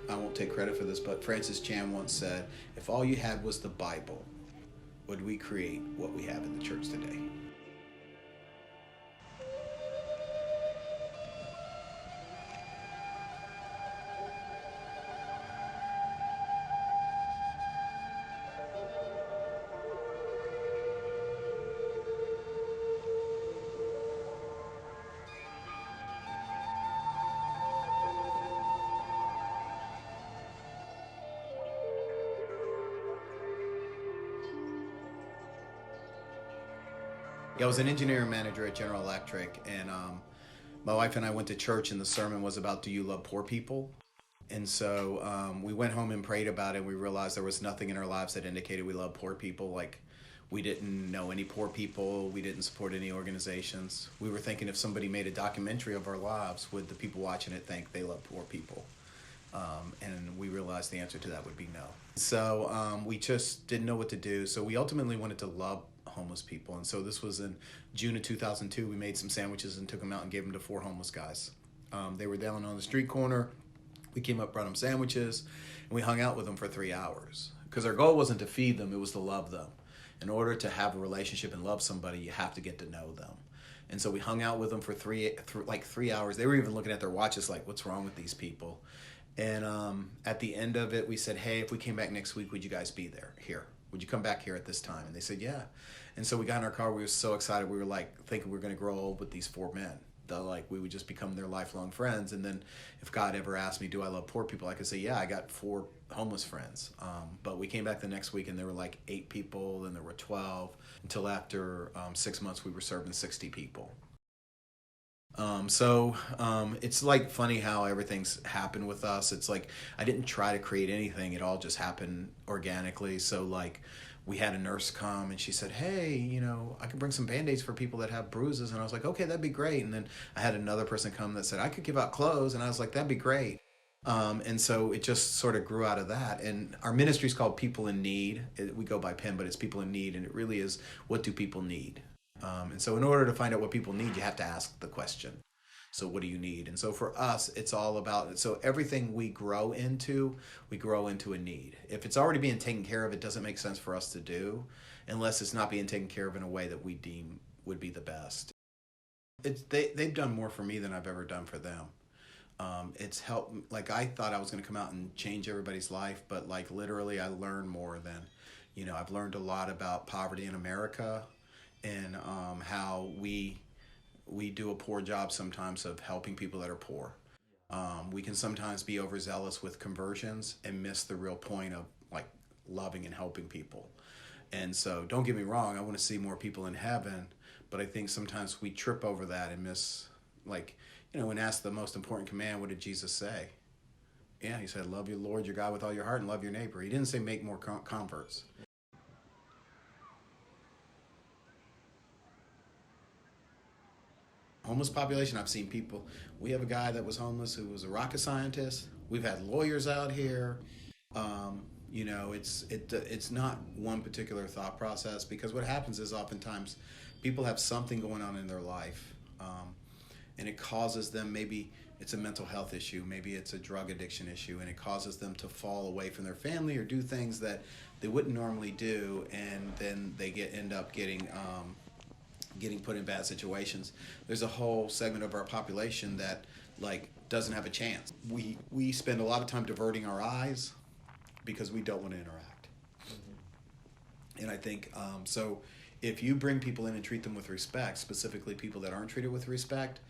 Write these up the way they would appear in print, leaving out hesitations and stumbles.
I won't take credit for this, but Francis Chan once said, if all you had was the Bible, would we create what we have in the church today? Yeah, I was an engineering manager at General Electric, and my wife and I went to church, and the sermon was about, do you love poor people? And so we went home and prayed about it. And we realized there was nothing in our lives that indicated we love poor people. Like, we didn't know any poor people. We didn't support any organizations. We were thinking if somebody made a documentary of our lives, would the people watching it think they love poor people? And we realized the answer to that would be no. So we just didn't know what to do. So we ultimately wanted to love homeless people. And so this was in June of 2002. We made some sandwiches and took them out and gave them to 4 homeless guys. They were down on the street corner. We came up, brought them sandwiches, and we hung out with them for 3 hours. Because our goal wasn't to feed them, it was to love them. In order to have a relationship and love somebody, you have to get to know them. And so we hung out with them for 3 hours. They were even looking at their watches like, what's wrong with these people? And at the end of it, we said, hey, if we came back next week, would you guys be here? Would you come back here at this time? And they said, yeah. And so we got in our car. We were so excited. We were like thinking we were going to grow old with these 4 men. Like we would just become their lifelong friends. And then if God ever asked me, do I love poor people? I could say, yeah, I got 4 homeless friends. But we came back the next week and there were like 8 people. Then there were 12 until after 6 months, we were serving 60 people. It's like funny how everything's happened with us. It's like I didn't try to create anything. It all just happened organically. So like we had a nurse come and she said, hey, I could bring some Band-Aids for people that have bruises. And I was like, okay, that'd be great. And then I had another person come that said, I could give out clothes. And I was like, that'd be great. And so it just sort of grew out of that. And our ministry is called People in Need. We go by PEN, but it's People in Need. And it really is, what do people need? And so in order to find out what people need, you have to ask the question. So what do you need? And so for us, it's all about it. So everything we grow into a need. If it's already being taken care of, it doesn't make sense for us to do unless it's not being taken care of in a way that we deem would be the best. They've done more for me than I've ever done for them. It's helped. Like I thought I was going to come out and change everybody's life, but like literally I learned more than, I've learned a lot about poverty in America and how we do a poor job sometimes of helping people that are poor. We can sometimes be overzealous with conversions and miss the real point of like loving and helping people. And so don't get me wrong, I want to see more people in heaven, but I think sometimes we trip over that and miss, like, when asked the most important command, what did Jesus say? Yeah, he said, love your Lord, your God with all your heart and love your neighbor. He didn't say make more converts. Homeless population, I've seen people. We have a guy that was homeless who was a rocket scientist. We've had lawyers out here. It's not one particular thought process, because what happens is oftentimes people have something going on in their life, and it causes them, maybe it's a mental health issue, maybe it's a drug addiction issue, and it causes them to fall away from their family or do things that they wouldn't normally do, and then they end up getting put in bad situations. There's a whole segment of our population that like doesn't have a chance. We spend a lot of time diverting our eyes because we don't want to interact. Mm-hmm. And I think so if you bring people in and treat them with respect, specifically people that aren't treated with respect,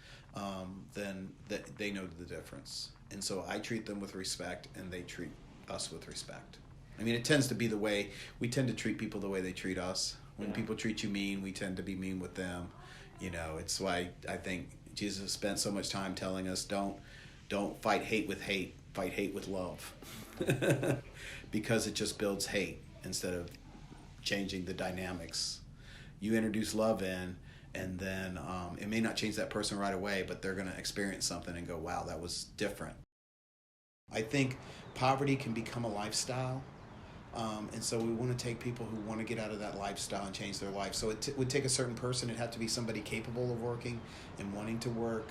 then they know the difference. And so I treat them with respect and they treat us with respect. I mean, it tends to be the way we tend to treat people the way they treat us. When people treat you mean, we tend to be mean with them. It's why I think Jesus spent so much time telling us don't fight hate with hate, fight hate with love. Because it just builds hate instead of changing the dynamics. You introduce love in, and then it may not change that person right away, but they're going to experience something and go, wow, that was different. I think poverty can become a lifestyle. And so we want to take people who want to get out of that lifestyle and change their life. So it would take a certain person. It'd have to be somebody capable of working and wanting to work.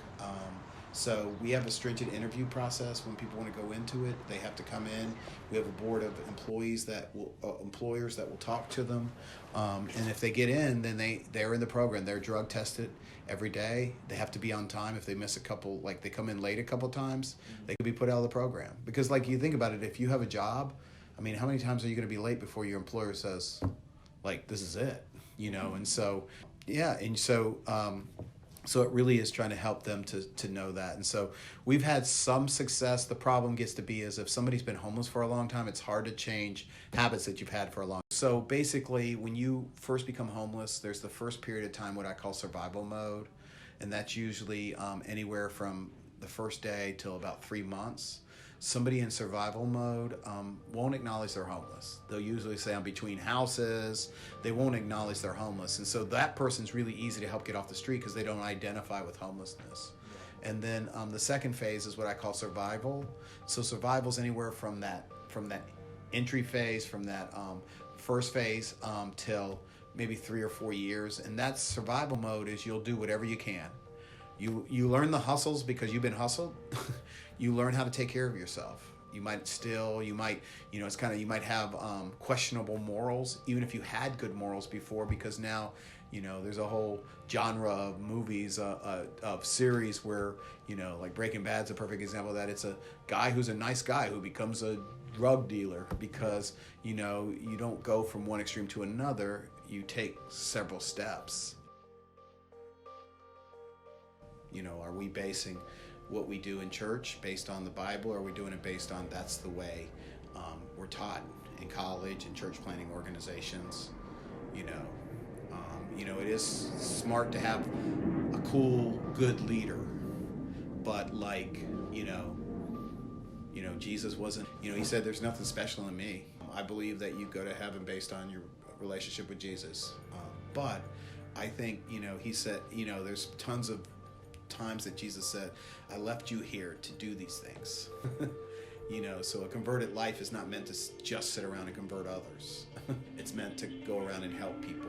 So we have a stringent interview process. When people want to go into it, they have to come in. We have a board of employees that will employers that will talk to them, and if they get in, then they're in the program. They're drug tested every day. They have to be on time. If they miss a couple, like they come in late a couple times, they could be put out of the program. Because like you think about it, if you have a job, I mean, how many times are you going to be late before your employer says, like, this is it, you know? And so, yeah, and so. So it really is trying to help them to know that. And so we've had some success. The problem gets to be is if somebody's been homeless for a long time, it's hard to change habits that you've had for a long time. So basically, when you first become homeless, there's the first period of time, what I call survival mode. And that's usually anywhere from the first day till about 3 months. Somebody in survival mode won't acknowledge they're homeless. They'll usually say, I'm between houses. They won't acknowledge they're homeless. And so that person's really easy to help get off the street because they don't identify with homelessness. And then the second phase is what I call survival. So survival's anywhere from that entry phase, from that first phase till maybe 3 or 4 years. And that's survival mode is you'll do whatever you can. You learn the hustles because you've been hustled. You learn how to take care of yourself. You might steal, you might, it's kind of, you might have questionable morals, even if you had good morals before, because now, there's a whole genre of movies, of series where, like Breaking Bad's a perfect example of that. It's a guy who's a nice guy who becomes a drug dealer because, you don't go from one extreme to another, you take several steps. Are we basing what we do in church based on the Bible, or are we doing it based on that's the way we're taught in college and church planning organizations? It is smart to have a cool, good leader, but Jesus wasn't. He said, "There's nothing special in me." I believe that you go to heaven based on your relationship with Jesus, but I think he said, there's tons of times that Jesus said, I left you here to do these things. So a converted life is not meant to just sit around and convert others. It's meant to go around and help people.